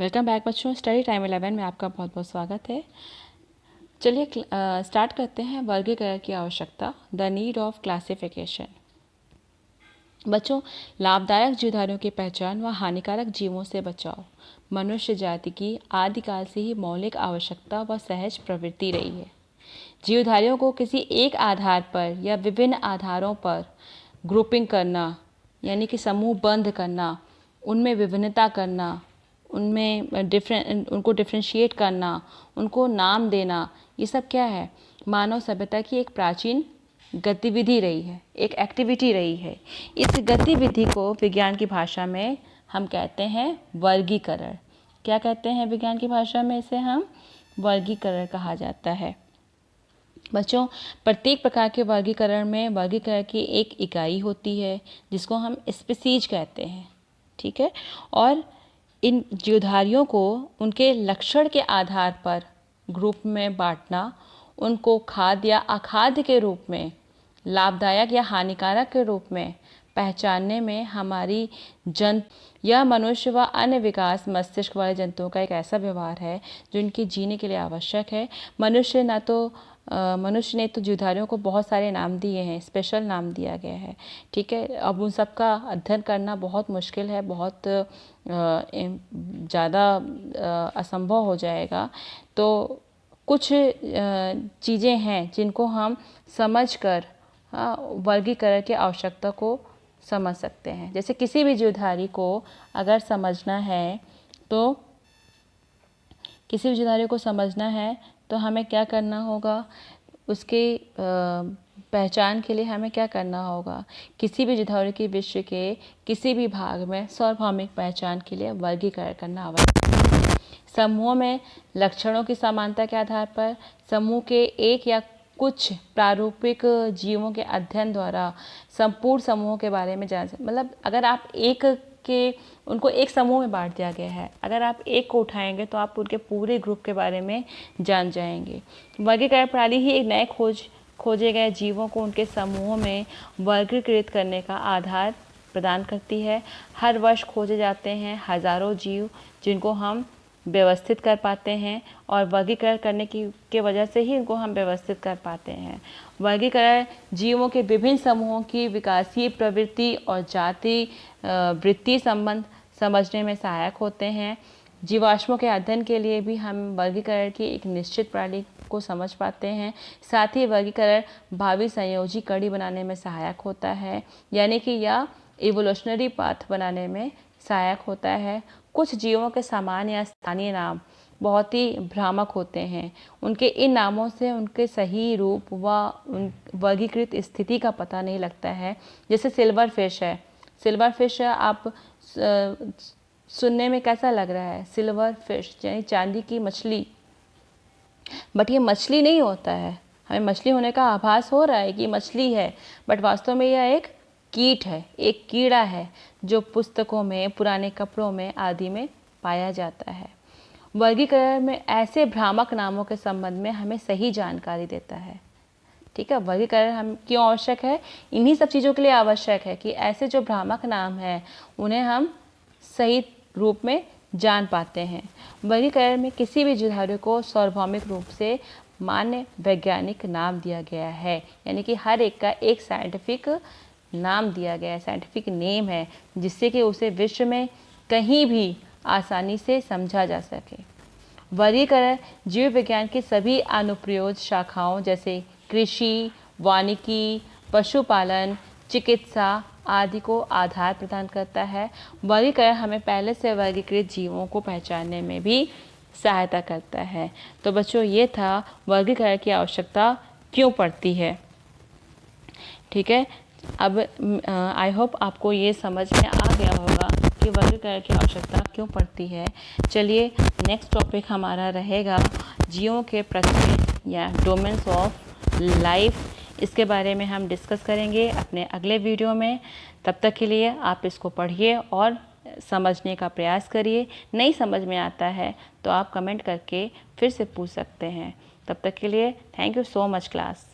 Welcome back बच्चों। Study time 11 में आपका बहुत बहुत स्वागत है। चलिए स्टार्ट करते हैं। वर्गीकरण की आवश्यकता, द नीड ऑफ क्लासिफिकेशन। बच्चों, लाभदायक जीवधारियों की पहचान व हानिकारक जीवों से बचाव मनुष्य जाति की आदिकाल से ही मौलिक आवश्यकता व सहज प्रवृत्ति रही है। जीवधारियों को किसी एक आधार पर या विभिन्न आधारों पर ग्रुपिंग करना, यानी कि समूहबद्ध करना, उनमें विभिन्नता करना, उनमें उनको डिफ्रेंशिएट करना, उनको नाम देना, ये सब क्या है? मानव सभ्यता की एक प्राचीन गतिविधि रही है, एक एक्टिविटी रही है। इस गतिविधि को विज्ञान की भाषा में हम कहते हैं वर्गीकरण। क्या कहते हैं विज्ञान की भाषा में? इसे हम वर्गीकरण कहा जाता है। बच्चों, प्रत्येक प्रकार के वर्गीकरण में वर्गीकरण की एक इकाई होती है जिसको हम स्पीसीज कहते हैं, ठीक है। और इन जीवधारियों को उनके लक्षण के आधार पर ग्रुप में बांटना, उनको खाद्य या अखाद्य के रूप में, लाभदायक या हानिकारक के रूप में पहचानने में हमारी यह मनुष्य व अन्य विकास मस्तिष्क वाले जंतुओं का एक ऐसा व्यवहार है जो इनके जीने के लिए आवश्यक है। मनुष्य ने तो जीवधारियों को बहुत सारे नाम दिए हैं, स्पेशल नाम दिया गया है, ठीक है। अब उन सब का अध्ययन करना बहुत मुश्किल है, बहुत ज़्यादा असंभव हो जाएगा। तो कुछ चीज़ें हैं जिनको हम समझकर वर्गीकरण की आवश्यकता को समझ सकते हैं। जैसे किसी भी जीवधारी को अगर समझना है तो हमें क्या करना होगा? उसके पहचान के लिए हमें क्या करना होगा? किसी भी जीवधारी के विश्व के किसी भी भाग में सार्वभौमिक पहचान के लिए वर्गीकरण करना आवश्यक है। समूहों में लक्षणों की समानता के आधार पर समूह के एक या कुछ प्रारूपिक जीवों के अध्ययन द्वारा संपूर्ण समूहों के बारे में जान सकते। मतलब अगर आप उनको एक समूह में बांट दिया गया है, अगर आप एक को उठाएंगे तो आप उनके पूरे ग्रुप के बारे में जान जाएंगे। वर्गीकरण प्रणाली ही एक नए खोजे गए जीवों को उनके समूहों में वर्गीकृत करने का आधार प्रदान करती है। हर वर्ष खोजे जाते हैं हजारों जीव जिनको हम व्यवस्थित कर पाते हैं, और वर्गीकरण करने की वजह से ही इनको हम व्यवस्थित कर पाते हैं। वर्गीकरण जीवों के विभिन्न समूहों की विकासीय प्रवृत्ति और जाति वृत्ति संबंध समझने में सहायक होते हैं। जीवाश्मों के अध्ययन के लिए भी हम वर्गीकरण की एक निश्चित प्रणाली को समझ पाते हैं। साथ ही वर्गीकरण भावी संयोजी कड़ी बनाने में सहायक होता है, यानी कि यह इवोल्यूशनरी पाथ बनाने में सहायक होता है। कुछ जीवों के सामान्य या स्थानीय नाम बहुत ही भ्रामक होते हैं। उनके इन नामों से उनके सही रूप व वर्गीकृत स्थिति का पता नहीं लगता है। जैसे सिल्वर फिश है। सिल्वर फिश आप सुनने में कैसा लग रहा है? सिल्वर फिश यानी चांदी की मछली, बट ये मछली नहीं होता है। हमें मछली होने का आभास हो रहा है कि मछली है, बट वास्तव में यह एक कीट है, एक कीड़ा है जो पुस्तकों में, पुराने कपड़ों में आदि में पाया जाता है। वर्गीकरण में ऐसे भ्रामक नामों के संबंध में हमें सही जानकारी देता है, ठीक है। वर्गीकरण हम क्यों आवश्यक है? इन्हीं सब चीज़ों के लिए आवश्यक है कि ऐसे जो भ्रामक नाम हैं उन्हें हम सही रूप में जान पाते हैं। वर्गीकरण में किसी भी जीवधारी को सार्वभौमिक रूप से मान्य वैज्ञानिक नाम दिया गया है, यानी कि हर एक का एक साइंटिफिक नाम दिया गया है, साइंटिफिक नेम है, जिससे कि उसे विश्व में कहीं भी आसानी से समझा जा सके। वर्गीकरण जीव विज्ञान की सभी अनुप्रयोग शाखाओं जैसे कृषि, वानिकी, पशुपालन, चिकित्सा आदि को आधार प्रदान करता है। वर्गीकरण हमें पहले से वर्गीकृत जीवों को पहचानने में भी सहायता करता है। तो बच्चों, ये था वर्गीकरण की आवश्यकता क्यों पड़ती है, ठीक है। अब आई होप आपको ये समझ में आ गया होगा कि वर्गीकरण की आवश्यकता क्यों पड़ती है। चलिए नेक्स्ट टॉपिक हमारा रहेगा जीवों के प्रकार या डोमेन्स ऑफ लाइफ। इसके बारे में हम डिस्कस करेंगे अपने अगले वीडियो में। तब तक के लिए आप इसको पढ़िए और समझने का प्रयास करिए। नहीं समझ में आता है तो आप कमेंट करके फिर से पूछ सकते हैं। तब तक के लिए thank you so much class.